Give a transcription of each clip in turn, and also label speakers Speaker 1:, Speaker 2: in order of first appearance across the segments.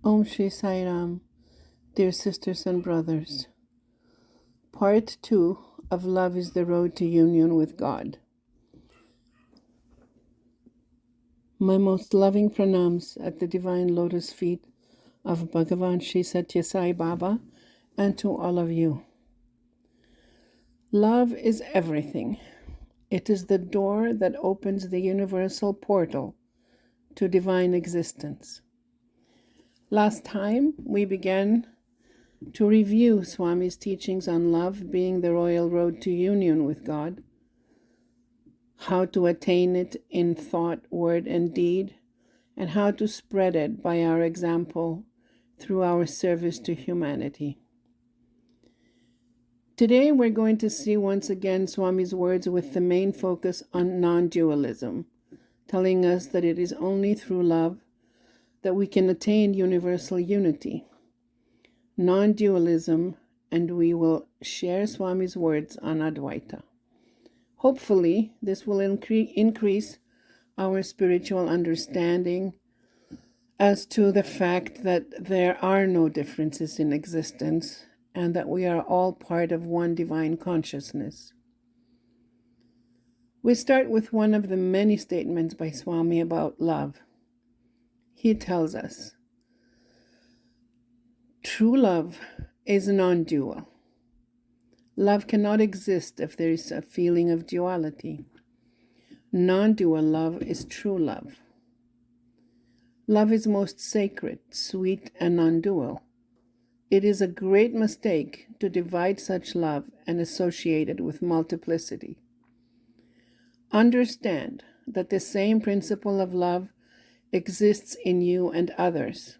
Speaker 1: Om Shri Sai Ram, dear sisters and brothers. Part 2 of Love is the Road to Union with God. My most loving pranams at the divine lotus feet of Bhagavan Sri Satya Sai Baba and to all of you. Love is everything. It is the door that opens the universal portal to divine existence. Last time, we began to review Swami's teachings on love being the royal road to union with God, how to attain it in thought, word, and deed, and how to spread it by our example through our service to humanity. Today, we're going to see once again Swami's words with the main focus on non-dualism, telling us that it is only through love that we can attain universal unity, non-dualism, and we will share Swami's words on Advaita. Hopefully, this will increase our spiritual understanding as to the fact that there are no differences in existence and that we are all part of one divine consciousness. We start with one of the many statements by Swami about love. He tells us, true love is non-dual. Love cannot exist if there is a feeling of duality. Non-dual love is true love. Love is most sacred, sweet, and non-dual. It is a great mistake to divide such love and associate it with multiplicity. Understand that the same principle of love exists in you and others.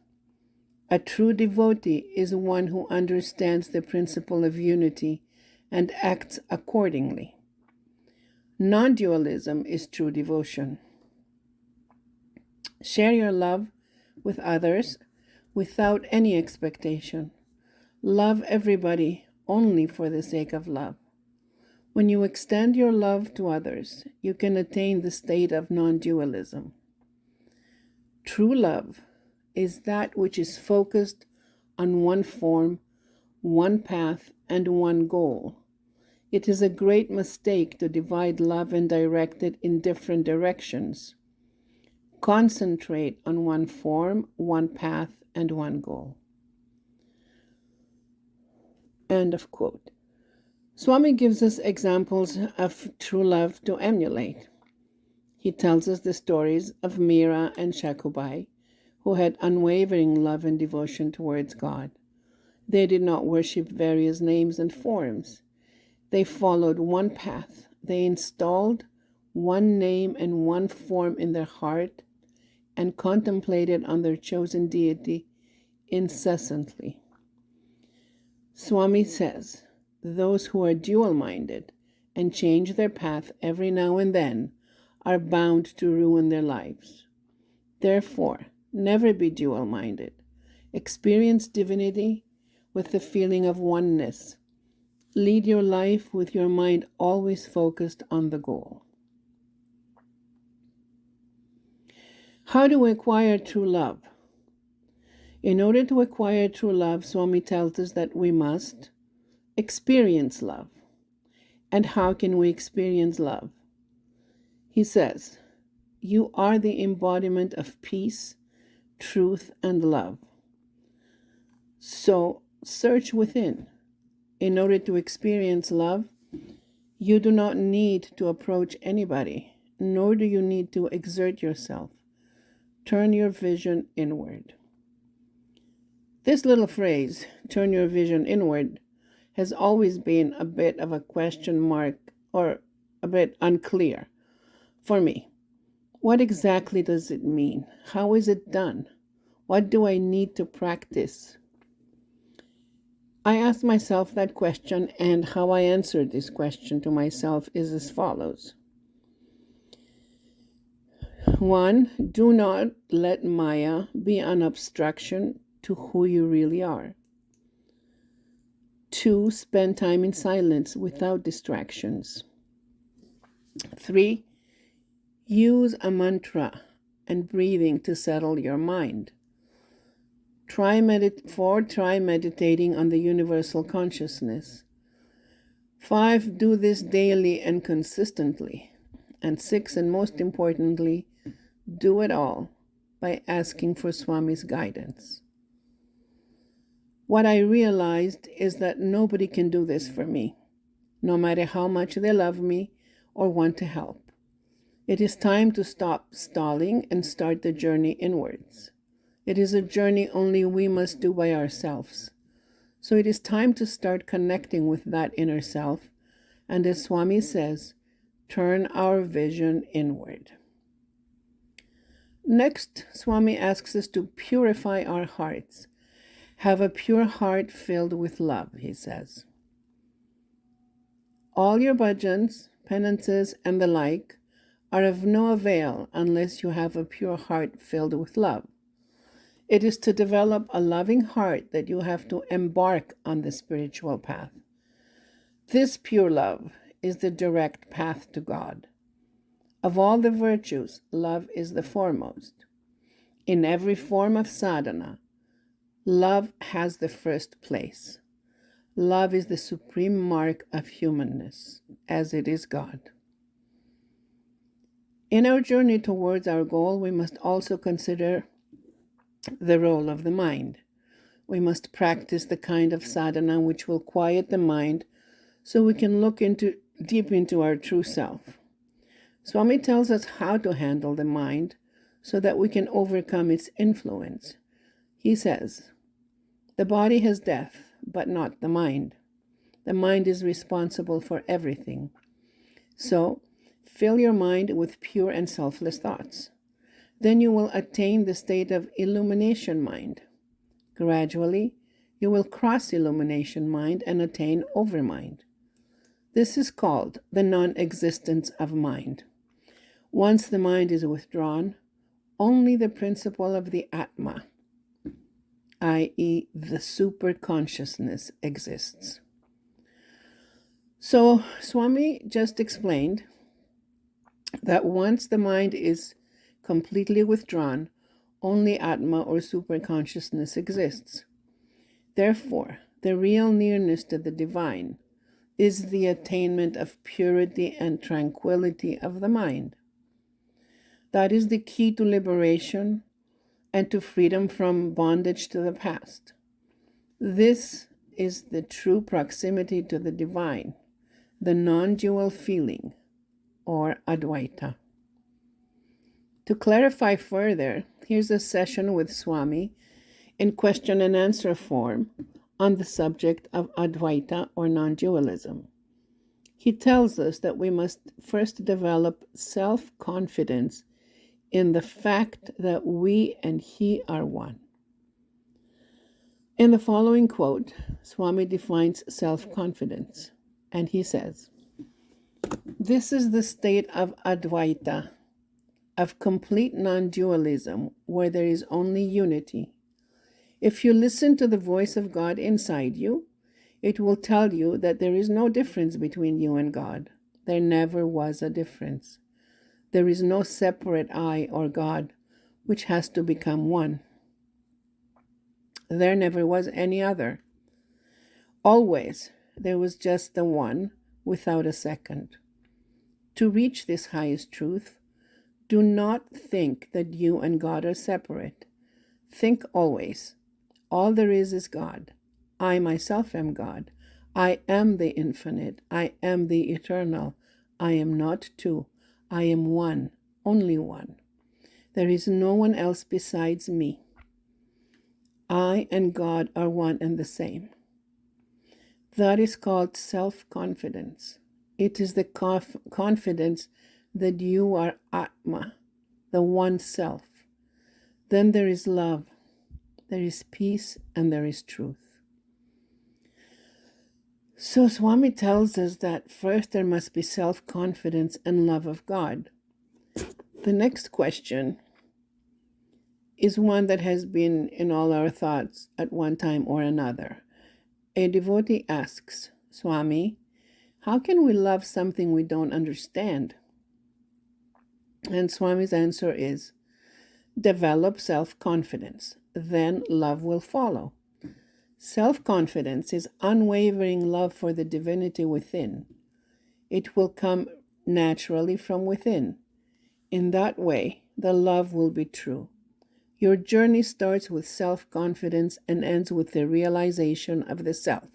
Speaker 1: A true devotee is one who understands the principle of unity and acts accordingly. Non-dualism is true devotion. Share your love with others without any expectation. Love everybody only for the sake of love. When you extend your love to others, you can attain the state of non-dualism. True love is that which is focused on one form, one path, and one goal. It is a great mistake to divide love and direct it in different directions. Concentrate on one form, one path, and one goal. End of quote. Swami gives us examples of true love to emulate. He tells us the stories of Meera and Shakubai, who had unwavering love and devotion towards God. They did not worship various names and forms. They followed one path. They installed one name and one form in their heart and contemplated on their chosen deity incessantly. Swami says, those who are dual-minded and change their path every now and then are bound to ruin their lives. Therefore, never be dual-minded. Experience divinity with the feeling of oneness. Lead your life with your mind always focused on the goal. How do we acquire true love? In order to acquire true love, Swami tells us that we must experience love. And how can we experience love? He says, you are the embodiment of peace, truth, and love. So search within. In order to experience love, you do not need to approach anybody, nor do you need to exert yourself. Turn your vision inward. This little phrase, turn your vision inward, has always been a bit of a question mark or a bit unclear for me. What exactly does it mean? How is it done? What do I need to practice? I asked myself that question, and how I answered this question to myself is as follows. 1. Do not let Maya be an obstruction to who you really are. 2. Spend time in silence without distractions. 3. Use a mantra and breathing to settle your mind. Try meditating on the universal consciousness. 5, do this daily and consistently. And 6, and most importantly, do it all by asking for Swami's guidance. What I realized is that nobody can do this for me, no matter how much they love me or want to help. It is time to stop stalling and start the journey inwards. It is a journey only we must do by ourselves. So it is time to start connecting with that inner self, and as Swami says, turn our vision inward. Next, Swami asks us to purify our hearts. Have a pure heart filled with love, he says. All your bhajans, penances, and the like are of no avail unless you have a pure heart filled with love. It is to develop a loving heart that you have to embark on the spiritual path. This pure love is the direct path to God. Of all the virtues, love is the foremost. In every form of sadhana, love has the first place. Love is the supreme mark of humanness, as it is God. In our journey towards our goal, we must also consider the role of the mind. We must practice the kind of sadhana which will quiet the mind so we can look deep into our true self. Swami tells us how to handle the mind so that we can overcome its influence. He says, the body has death, but not the mind. The mind is responsible for everything. So, fill your mind with pure and selfless thoughts. Then you will attain the state of illumination mind. Gradually, you will cross illumination mind and attain overmind. This is called the non-existence of mind. Once the mind is withdrawn, only the principle of the Atma, i.e., the super consciousness, exists. So, Swami just explained that once the mind is completely withdrawn, only Atma or super consciousness exists. Therefore, the real nearness to the divine is the attainment of purity and tranquility of the mind. That is the key to liberation and to freedom from bondage to the past. This is the true proximity to the divine, the non-dual feeling, or Advaita. To clarify further, here's a session with Swami in question and answer form on the subject of Advaita or non-dualism. He tells us that we must first develop self-confidence in the fact that we and he are one. In the following quote, Swami defines self-confidence, and he says, this is the state of Advaita, of complete non-dualism, where there is only unity. If you listen to the voice of God inside you, it will tell you that there is no difference between you and God. There never was a difference. There is no separate I or God, which has to become one. There never was any other. Always, there was just the one without a second. To reach this highest truth, do not think that you and God are separate. Think always, all there is God. I myself am God. I am the infinite. I am the eternal. I am not two. I am one, only one. There is no one else besides me. I and God are one and the same. That is called self-confidence. It is the confidence that you are Atma, the one self. Then there is love, there is peace, and there is truth. So Swami tells us that first there must be self-confidence and love of God. The next question is one that has been in all our thoughts at one time or another. A devotee asks, Swami, how can we love something we don't understand? And Swami's answer is, develop self-confidence. then love will follow. Self-confidence is unwavering love for the divinity within. It will come naturally from within. In that way, the love will be true. Your journey starts with self-confidence and ends with the realization of the self.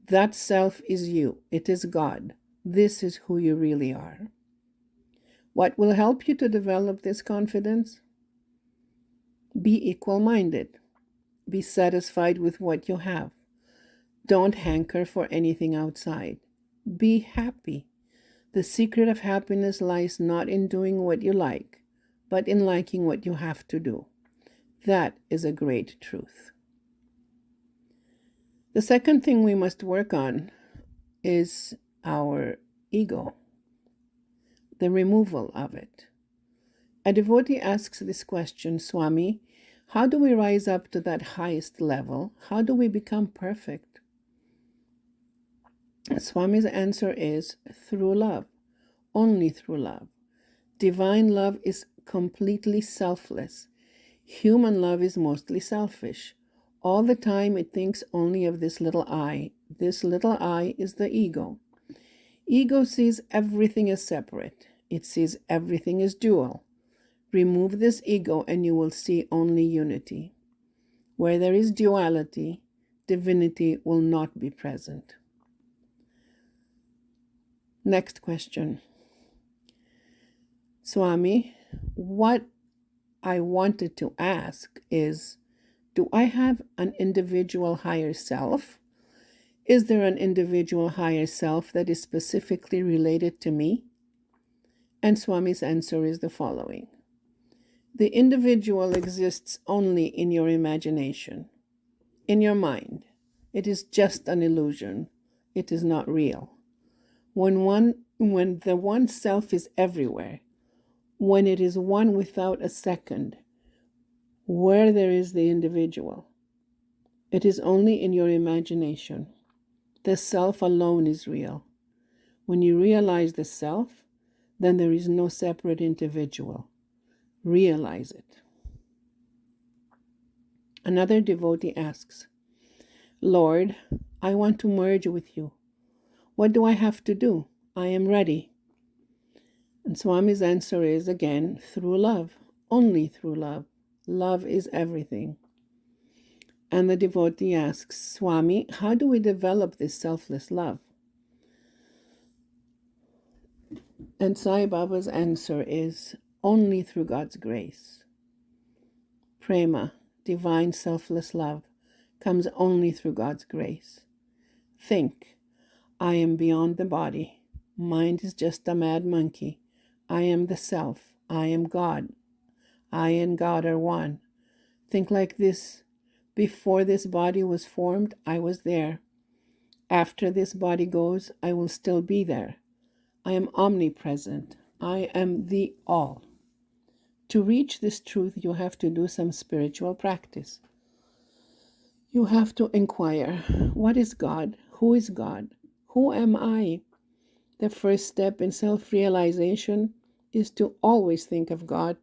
Speaker 1: That self is you. It is God. This is who you really are. What will help you to develop this confidence? Be equal-minded. Be satisfied with what you have. Don't hanker for anything outside. Be happy. The secret of happiness lies not in doing what you like, but in liking what you have to do. That is a great truth. The second thing we must work on is our ego, the removal of it. A devotee asks this question, Swami, how do we rise up to that highest level? How do we become perfect? Swami's answer is through love, only through love. Divine love is completely selfless. Human love is mostly selfish. All the time it thinks only of this little I. This little I is the ego. Ego sees everything as separate. It sees everything as dual. Remove this ego and you will see only unity. Where there is duality, divinity will not be present. Next question. Swami, what I wanted to ask is, do I have an individual higher self? Is there an individual higher self that is specifically related to me? And Swami's answer is the following. The individual exists only in your imagination, in your mind. It is just an illusion. It is not real. When the one self is everywhere, when it is one without a second, where there is the individual, it is only in your imagination. The self alone is real. When you realize the self, then there is no separate individual. Realize it. Another devotee asks, Lord, I want to merge with you. What do I have to do? I am ready. And Swami's answer is, again, through love, only through love. Love is everything. And the devotee asks, Swami, how do we develop this selfless love? And Sai Baba's answer is, only through God's grace. Prema, divine selfless love, comes only through God's grace. Think, I am beyond the body. Mind is just a mad monkey. I am the self. I am God. I and God are one. Think like this. Before this body was formed, I was there. After this body goes, I will still be there. I am omnipresent. I am the all. To reach this truth, you have to do some spiritual practice. You have to inquire, what is God? Who is God? Who am I? The first step in self-realization is to always think of God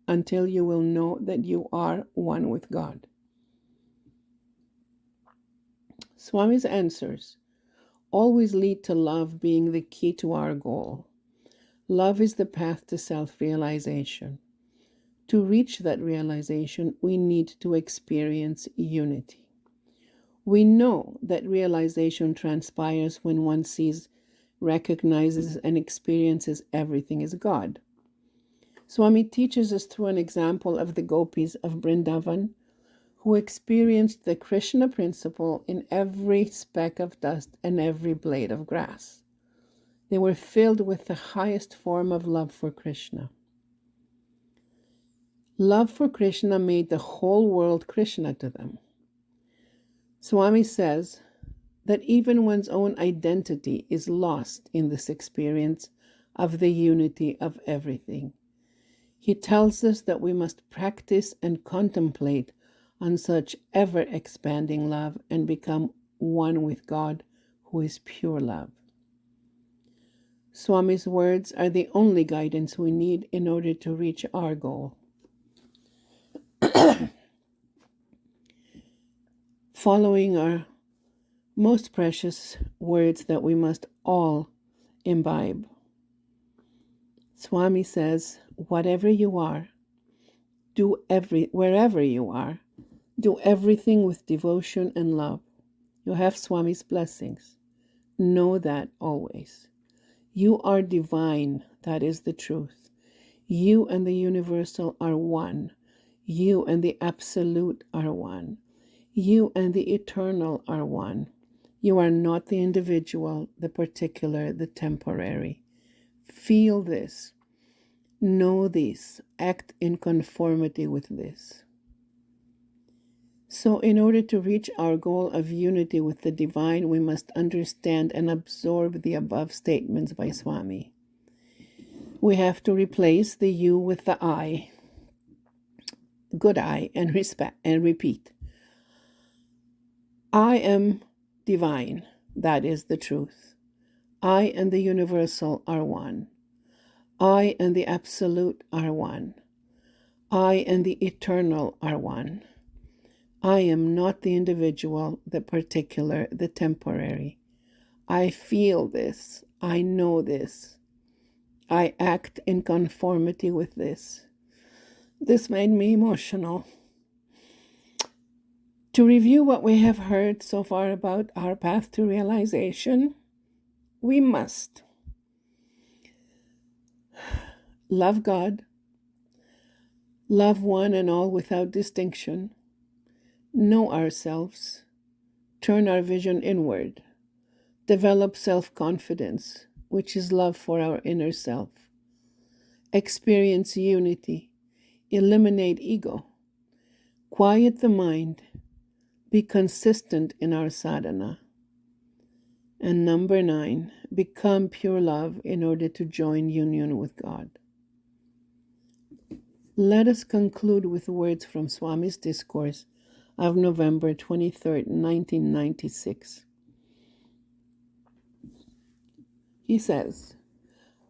Speaker 1: until you will know that you are one with God. Swami's answers always lead to love being the key to our goal. Love is the path to self-realization. To reach that realization, we need to experience unity. We know that realization transpires when one sees, recognizes, and experiences everything as God. Swami teaches us through an example of the gopis of Vrindavan, who experienced the Krishna principle in every speck of dust and every blade of grass. They were filled with the highest form of love for Krishna. Love for Krishna made the whole world Krishna to them. Swami says that even one's own identity is lost in this experience of the unity of everything. He tells us that we must practice and contemplate on such ever-expanding love and become one with God, who is pure love. Swami's words are the only guidance we need in order to reach our goal. following our most precious words that we must all imbibe. Swami says, whatever you are, wherever you are, do everything with devotion and love. You have Swami's blessings. Know that always. You are divine. That is the truth. You and the universal are one. You and the absolute are one. You and the eternal are one. You are not the individual, the particular, the temporary. Feel this. Know this. Act in conformity with this. So in order to reach our goal of unity with the divine, we must understand and absorb the above statements by Swami. We have to replace the you with the I, good I, and repeat. I am divine. That is the truth. I and the universal are one. I and the absolute are one. I and the eternal are one. I am not the individual, the particular, the temporary. I feel this. I know this. I act in conformity with this. This made me emotional. To review what we have heard so far about our path to realization, we must love God, love one and all without distinction, know ourselves, turn our vision inward, develop self-confidence, which is love for our inner self, experience unity, eliminate ego, quiet the mind, be consistent in our sadhana. And number 9, become pure love in order to join union with God. Let us conclude with words from Swami's discourse of November 23rd, 1996. He says,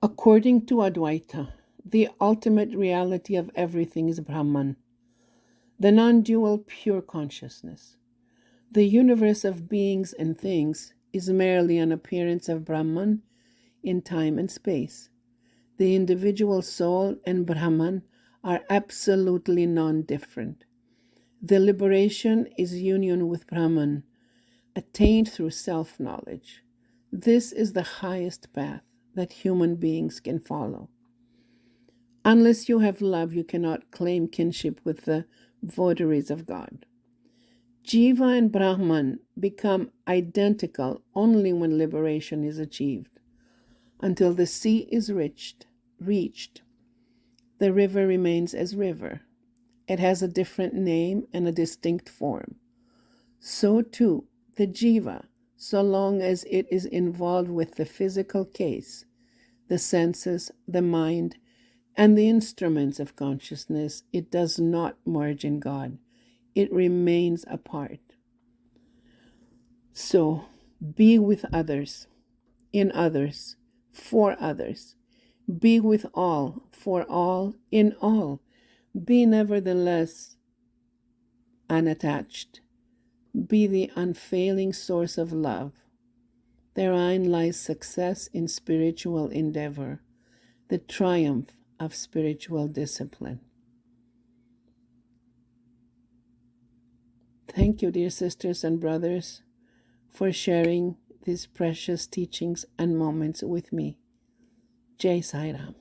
Speaker 1: according to Advaita, the ultimate reality of everything is Brahman, the non-dual pure consciousness. The universe of beings and things is merely an appearance of Brahman in time and space. The individual soul and Brahman are absolutely non-different. The liberation is union with Brahman, attained through self-knowledge. This is the highest path that human beings can follow. Unless you have love, you cannot claim kinship with the votaries of God. Jiva and Brahman become identical only when liberation is achieved. Until the sea is reached, the river remains as river. It has a different name and a distinct form. So too, the jiva, so long as it is involved with the physical case, the senses, the mind, and the instruments of consciousness, it does not merge in God. It remains apart. So, be with others, in others, for others. Be with all, for all, in all. Be nevertheless unattached. Be the unfailing source of love. Therein lies success in spiritual endeavor, the triumph of spiritual discipline. Thank you, dear sisters and brothers, for sharing these precious teachings and moments with me. Jai Sai Ram.